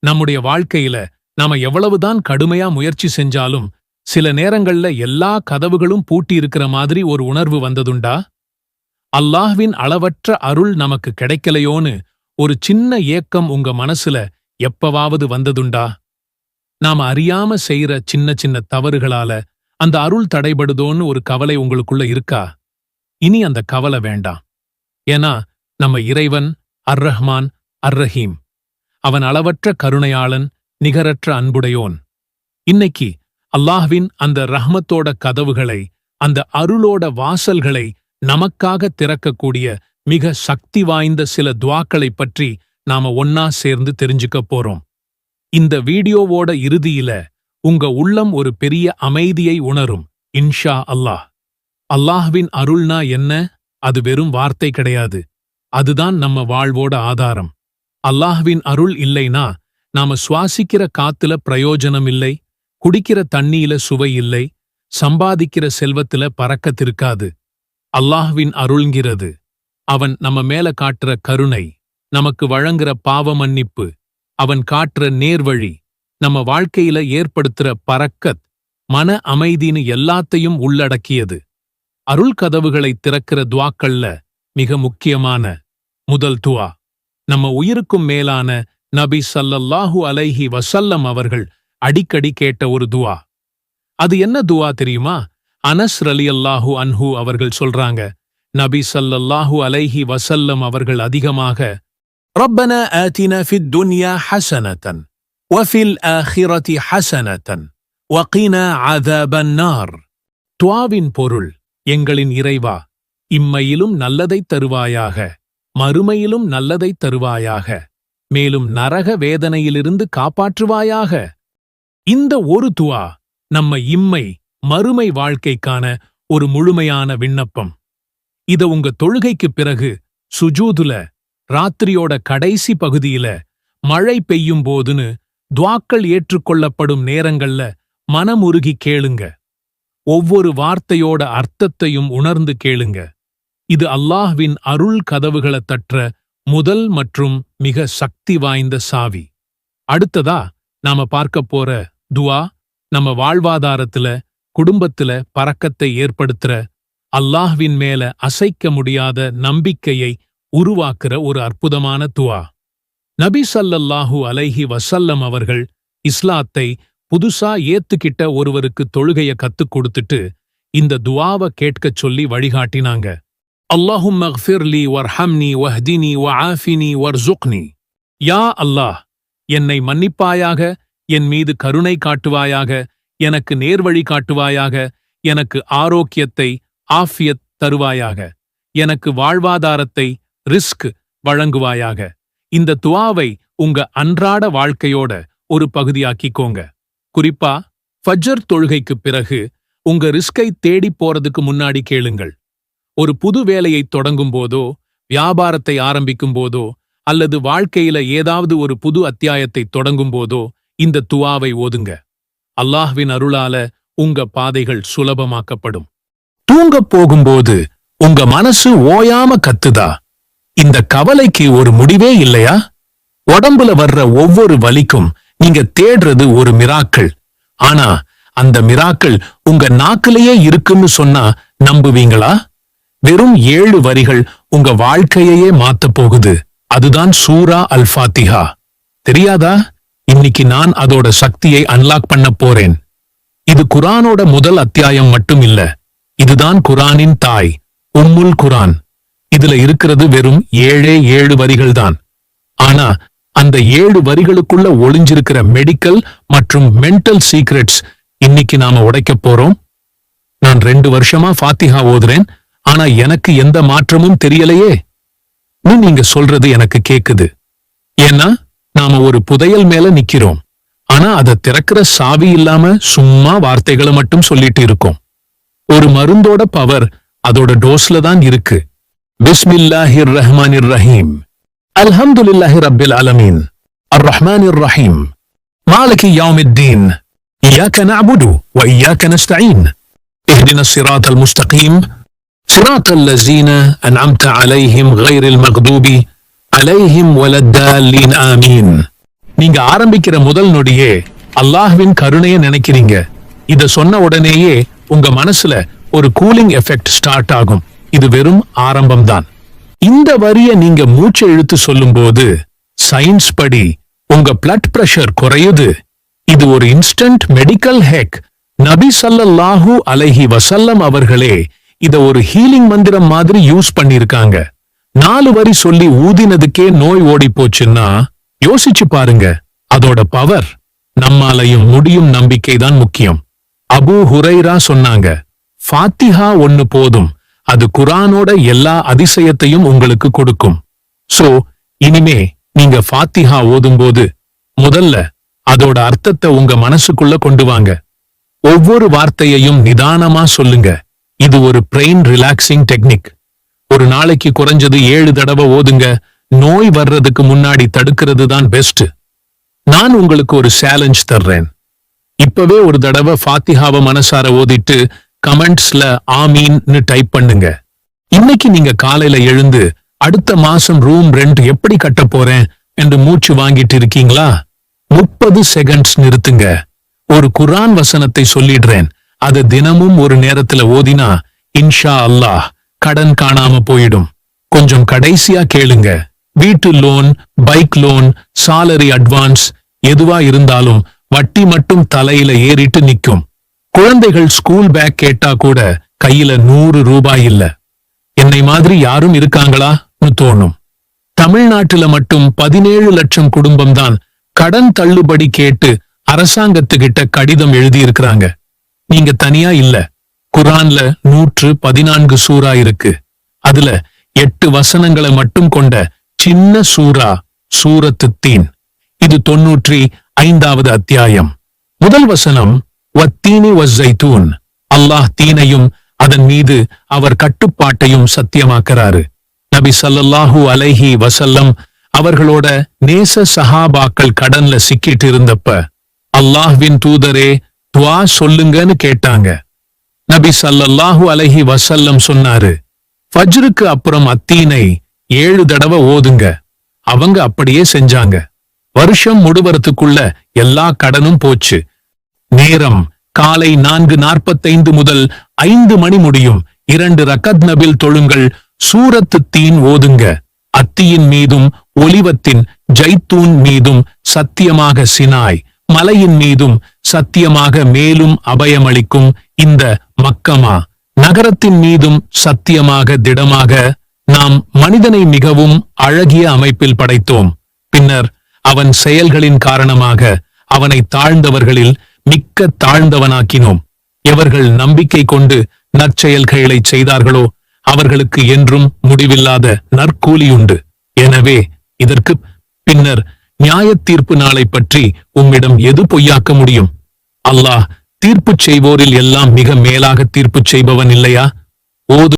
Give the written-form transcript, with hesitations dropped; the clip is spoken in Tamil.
நம்முடைய வாழ்க்கையில நாம எவ்வளவுதான் கடுமையா முயற்சி செஞ்சாலும் சில நேரங்கள்ல எல்லா கதவுகளும் பூட்டி இருக்கிற மாதிரி ஒரு உணர்வு வந்ததுண்டா? அல்லாஹ்வின் அளவற்ற அருள் நமக்கு கிடைக்கலையோன்னு ஒரு சின்ன ஏக்கம் உங்க மனசுல எப்பவாவது வந்ததுண்டா? நாம அறியாம செய்யற சின்ன சின்ன தவறுகளால அந்த அருள் தடைபடுதோன்னு ஒரு கவலை உங்களுக்குள்ள இருக்கா? இனி அந்த கவலை வேண்டாம். ஏன்னா நம்ம இறைவன் அர்-ரஹ்மான் அர்-ரஹீம். அவன் அளவற்ற கருணையாளன், நிகரற்ற அன்புடையோன். இன்னைக்கு அல்லாஹ்வின் அந்த ரஹ்மத்தோட கதவுகளை, அந்த அருளோட வாசல்களை நமக்காக திறக்கக்கூடிய மிக சக்தி வாய்ந்த சில துஆக்களைப் பற்றி நாம ஒன்னா சேர்ந்து தெரிஞ்சுக்க போறோம். இந்த வீடியோவோட இறுதியில உங்க உள்ளம் ஒரு பெரிய அமைதியை உணரும், இன்ஷா அல்லாஹ். அல்லாஹ்வின் அருள்னா என்ன? அது வெறும் வார்த்தை கிடையாது. அதுதான் நம்ம வாழ்வோட ஆதாரம். அல்லாஹ்வின் அருள் இல்லைனா நாம சுவாசிக்கிற காத்துல பிரயோஜனம் இல்லை, குடிக்கிற தண்ணியில சுவை இல்லை, சம்பாதிக்கிற செல்வத்துல பறக்கத்திருக்காது. அல்லாஹ்வின் அருள்ங்கிறது அவன் நம்ம மேல காட்டுற கருணை, நமக்கு வழங்குற பாவ மன்னிப்பு, அவன் காட்டுற நேர்வழி, நம்ம வாழ்க்கையில ஏற்படுத்துற பரக்கத், மன அமைதின்னு எல்லாத்தையும் உள்ளடக்கியது. அருள் கதவுகளை திறக்கிற துஆக்கள்ல மிக முக்கியமான முதல் துஆ நம்ம உயிருக்கும் மேலான நபி ஸல்லல்லாஹு அலைஹி வஸல்லம் அவர்கள் அடிக்கடி கேட்ட ஒரு துஆ. அது என்ன துஆ தெரியுமா? அனஸ் ரலியல்லாஹு அன்ஹு அவர்கள் சொல்றாங்க, நபி ஸல்லல்லாஹு அலைஹி வஸல்லம் அவர்கள் அதிகமாக ரப்பனா ஆதினா ஃபித் துன்யா ஹஸனதன் வஃபில் ஆখিরাতি ஹஸனதன் வகினா அஸாபன் நார். துஆவின் பொருள், எங்களின் இறைவா, இம்மையிலும் நல்லதைத் தருவாயாக, மறுமையிலும் நல்லதைத் தருவாயாக, மேலும் நரக வேதனையிலிருந்து காப்பாற்றுவாயாக. இந்த ஒரு துஆ நம்ம இம்மை மறுமை வாழ்க்கைக்கான ஒரு முழுமையான விண்ணப்பம். இத உங்க தொழுகைக்குப் பிறகு சுஜூதுல, ராத்திரியோட கடைசி பகுதியில, மழை பெய்யும் போதுன்னு துஆக்கள் ஏற்றுக்கொள்ளப்படும் நேரங்கள்ல மனமுருகி கேளுங்க. ஒவ்வொரு வார்த்தையோட அர்த்தத்தையும் உணர்ந்து கேளுங்க. இது அல்லாஹ்வின் அருள் கதவுகளை தற்ற முதல் மற்றும் மிக சக்தி வாய்ந்த சாவி. அடுத்ததா நாம பார்க்க போற துஆ நம்ம வாழ்வாதாரத்துல, குடும்பத்துல பரக்கத்தை ஏற்படுத்துற, அல்லாஹ்வின் மேல அசைக்க முடியாத நம்பிக்கையை உருவாக்குற ஒரு அற்புதமான துஆ. நபி ஸல்லல்லாஹு அலைஹி வஸல்லம் அவர்கள் இஸ்லாத்தை புதுசா ஏத்துக்கிட்ட ஒருவருக்கு தொழுகைய கத்துக் கொடுத்துட்டு இந்த துஆவை கேட்கச் சொல்லி வழிகாட்டினாங்க. அல்லாஹும்ம அக்ஃபிர்லி வர்ஹம்னி வஹ்தினி வஆஃபினி வர்ஸுக்னி. யா அல்லாஹ், என்னை மன்னிப்பாயாக, என் மீது கருணை காட்டுவாயாக, எனக்கு நேர்வழி காட்டுவாயாக, எனக்கு ஆரோக்கியத்தை, ஆஃபியத் தருவாயாக, எனக்கு வாழ்வாதாரத்தை, ரிஸ்க் வழங்குவாயாக. இந்த துஆவை உங்க அன்றாட வாழ்க்கையோட ஒரு பகுதியாக்கிக்கோங்க. குறிப்பா ஃபஜ்ர் தொழுகைக்குப் பிறகு உங்க ரிஸ்கை தேடிப் போறதுக்கு முன்னாடி கேளுங்கள். ஒரு புது வேலையை தொடங்கும் போதோ, வியாபாரத்தை ஆரம்பிக்கும் போதோ, அல்லது வாழ்க்கையில ஏதாவது ஒரு புது அத்தியாயத்தை தொடங்கும் போதோ இந்த துஆவை ஓதுங்க. அல்லாஹ்வின் அருளால உங்க பாதைகள் சுலபமாக்கப்படும். தூங்கப் போகும்போது உங்க மனசு ஓயாம கத்துதா? இந்த கவலைக்கு ஒரு முடிவே இல்லையா? உடம்புல வர்ற ஒவ்வொரு வலிக்கும் நீங்க தேடுறது ஒரு மிராக்கள். ஆனா அந்த மிராக்கள் உங்க நாக்கிலேயே இருக்குன்னு சொன்னா நம்புவீங்களா? வெறும் 7 வரிகள் உங்க வாழ்க்கையையே மாத்தப் போகுது. அதுதான் சூரா அல் ஃபாத்திஹா. தெரியாதா? இன்னைக்கு நான் அதோட சக்தியை அன்லாக் பண்ண போறேன். இது குர்ஆனோட முதல் அத்தியாயம் மட்டும் இல்ல, இதுதான் குர்ஆனின் தாய், உம்முல் குர்ஆன். இதுல இருக்கிறது வெறும் 7 வரிகள் தான். ஆனா அந்த 7 வரிகளுக்குள்ள ஒளிஞ்சிருக்கிற மெடிக்கல் மற்றும் மென்டல் சீக்ரெட்ஸ் இன்னைக்கு நாம உடைக்கப் போறோம். நான் 2 வருஷமா ஃபாத்திஹா ஓதுறேன், ஆனா எனக்கு எந்த மாற்றமும் தெரியலையே. நீங்க சொல்றது எனக்கு கேக்குது. ஏன்னா நாம ஒரு புதையல் மேல நிக்கிறோம். ஆனா அதை திறக்கிற சாவி இல்லாம சும்மா வார்த்தைகளை மட்டும் சொல்லிட்டு இருக்கோம். ஒரு மருந்தோட பவர் அதோட டோஸ்ல தான் இருக்கு. பிஸ்மில்லாஹிர் ரஹ்மானிர் ரஹீம். அல்ஹம்துலில்லாஹி ரப்பில் ஆலமீன். அர்-ரஹ்மானிர் ரஹீம். மாலிகி யௌமித்தீன். இய்யாக நஅபுது வ இய்யாக நஸ்தஈன். இஹ்தினஸ் ஸிராத்தல் முஸ்தகீம். صراط الذين أنعمت عليهم غير المغضوب عليهم ولا الضالين آمين. நீங்க ஆரம்பிக்கிற முதல் நொடியே அல்லாஹ்வின் கருணைய நினைக்கிறீங்க. இத சொன்ன உடனேயே உங்க மனசுல ஒரு கூலிங் எஃபெக்ட் ஸ்டார்ட் ஆகும். இது வெறும் ஆரம்பம்தான். இந்த வரிய நீங்க மூச்சை இழுத்து சொல்லும்போது சயின்ஸ் படி உங்க பிளட் பிரஷர் குறையுது. இது ஒரு இன்ஸ்டன்ட் மெடிக்கல் ஹேக். நபி ஸல்லல்லாஹு அலைஹி வஸல்லம் அவர்களே இத ஒரு ஹீலிங் மந்திரம் மாதிரி யூஸ் பண்ணிருக்காங்க. 4 வரி சொல்லி ஊதினதுக்கே நோய் ஓடி போச்சுன்னா யோசிச்சு பாருங்க. அதோட பவர். நம்மாலையும் முடியும் நம்பிக்கைதான் முக்கியம். அபூ ஹுரைரா சொன்னாங்க, ஃபாத்திஹா ஒன்னு போதும், அது குர்ஆனோட எல்லா அதிசயத்தையும் உங்களுக்கு கொடுக்கும். சோ இனிமே நீங்க ஃபாத்திஹா ஓதும்போது முதல்ல அதோட அர்த்தத்தை உங்க மனசுக்குள்ள கொண்டு வாங்க. ஒவ்வொரு வார்த்தையையும் நிதானமா சொல்லுங்க. இது ஒரு பிரெயின் ரிலாக்சிங் டெக்னிக். ஒரு நாளைக்கு குறைஞ்சது 7 தடவை ஓதுங்க. நோய் வர்றதுக்கு முன்னாடி தடுக்கிறது தான் பெஸ்ட். நான் உங்களுக்கு ஒரு சேலஞ்ச் தர்றேன். இப்பவே ஒரு தடவை ஃபாத்திஹாவை மனசார ஓதிட்டு கமெண்ட்ஸ்ல ஆமீன்னு டைப் பண்ணுங்க. இன்னைக்கு நீங்க காலையில எழுந்து அடுத்த மாசம் ரூம் ரெண்ட் எப்படி கட்ட போறேன் என்று மூச்சு வாங்கிட்டு இருக்கீங்களா? 30 செகண்ட்ஸ் நிறுத்துங்க. ஒரு குர்ஆன் வசனத்தை சொல்லிடுறேன். அது தினமும் ஒரு நேரத்துல ஓதினா இன்ஷா அல்லாஹ் கடன் காணாம போயிடும். கொஞ்சம் கடைசியா கேளுங்க. வீட்டு loan, bike loan, salary advance எதுவா இருந்தாலும் வட்டி மட்டும் தலையில ஏறிட்டு நிக்கும். குழந்தைகள் ஸ்கூல் பேக் கேட்டா கூட கையில 100 ரூபாய் இல்ல. என்னை மாதிரி யாரும் இருக்காங்களான்னு தோணும். தமிழ்நாட்டுல மட்டும் 17 லட்சம் குடும்பம் தான் கடன் தள்ளுபடி கேட்டு அரசாங்கத்துக்கிட்ட கடிதம் எழுதியிருக்கிறாங்க. நீங்க தனியா இல்ல. குர்ஆன்ல 114 சூரா இருக்கு. அதுல 8 வசனங்களை மட்டும் கொண்ட சின்ன சூரா சூரத்து தீன். இது 95வது அத்தியாயம். முதல் வசனம் வத்தீனி வஸ்ஸைத்தூன். அல்லாஹ் தீனையும் அதன் மீது அவர் கட்டுப்பாட்டையும் சத்தியமாக்குறாரு. நபி ஸல்லல்லாஹு அலைஹி வஸல்லம் அவர்களோட நேச சஹாபாக்கள் கடன்ல சிக்கிட்டு இருந்தப்ப அல்லாஹ்வின் தூதரே துஆ சொல்லுங்கன்னு கேட்டாங்க. நபி ஸல்லல்லாஹு அலைஹி வஸல்லம் சொன்னாரு, ஃபஜ்ருக்கு அப்புறம் அத்தீனை 7 தடவை ஓதுங்க. அவங்க அப்படியே செஞ்சாங்க. வருஷம் முடிவறதுக்குள்ள எல்லா கடனும் போச்சு. நேரம் காலை 4:45 முதல் 5 மணி முடியும். 2 ரக்கத் நபில் தொழுங்கள். சூரத்து தீன் ஓதுங்க. அத்தியின் மீதும் ஒலிவத்தின் ஜைத்தூன் மீதும் சத்தியமாக சினாய் மலையின் மீதும் சத்தியமாக மேலும் அபயமளிக்கும் இந்த மக்கமா நகரத்தின் மீதும் சத்தியமாக திடமாக நாம் மனிதனை மிகவும் அழகிய அமைப்பில் படைத்தோம். பின்னர் அவன் செயல்களின் காரணமாக அவனை தாழ்ந்தவர்களில் மிக்க தாழ்ந்தவனாக்கினோம். எவர்கள் நம்பிக்கை கொண்டு நற்செயல்களை செய்தார்களோ அவர்களுக்கு என்றும் முடிவில்லாத நற்கூலியுண்டு. எனவே இதற்கு பின்னர் நியாயத் தீர்ப்பு நாளை பற்றி உம்மிடம் எது பொய்யாக்க முடியும்? அல்லாஹ் தீர்ப்பு செய்வோரில் எல்லாம் மிக மேலாக தீர்ப்பு செய்பவன் இல்லையா? ஓது